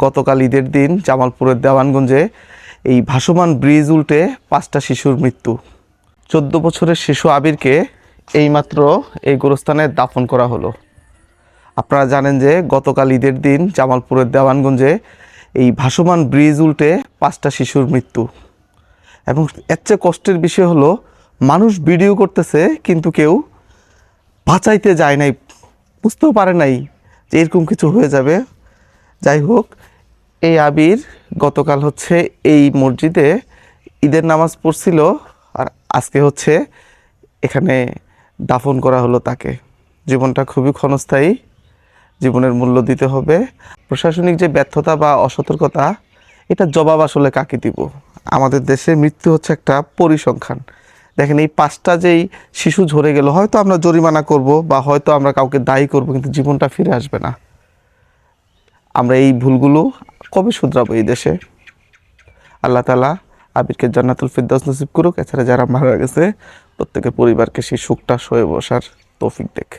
গতকাল ঈদের দিন জামালপুরের দেওয়ানগঞ্জে এই ভাসমান ব্রিজ উল্টে 5টা শিশুর মৃত্যু। 14 বছরের শিশু আবিরকে এইমাত্র এই গোরস্থানে দাফন করা হলো। আপনারা জানেন যে গতকাল ঈদের দিন জামালপুরের দেওয়ানগঞ্জে এই ভাসমান ব্রিজ উল্টে 5টা শিশুর মৃত্যু। এবং এর চেয়ে কষ্টের বিষয় হলো, মানুষ ভিডিও করতেছে কিন্তু কেউ বাঁচাইতে যায় নাই, বুঝতেও পারে নাই যে এরকম কিছু হয়ে যাবে। যাই হোক, এই আবির গতকাল এই মসজিদে ঈদের নামাজ পড়ছিল, আর আজকে এখানে দাফন করা হলো তাকে। জীবনটা খুবই ক্ষণস্থায়ী, জীবনের মূল্য দিতে হবে। প্রশাসনিক যে ব্যর্থতা বা অসতর্কতা, এটা জবাব আসলে কাকে দিব? আমাদের দেশে মৃত্যু একটা পরিসংখ্যান। দেখেন, এই 5টা যেই শিশু ঝরে গেল, হয়তো আমরা জরিমানা করব বা হয়তো আমরা কাউকে দায়ী করব, কিন্তু জীবনটা ফিরে আসবে না। আমরা এই ভুলগুলো কবে শুধরাবো এই দেশে? আল্লাহ তাআলা আবিরকে জান্নাতুল ফিরদাউস নসিব করুক। এছাড়া যারা মারা গেছে প্রত্যেকের পরিবারকে সেই সুখটা সয়ে বসার তৌফিক দেখ।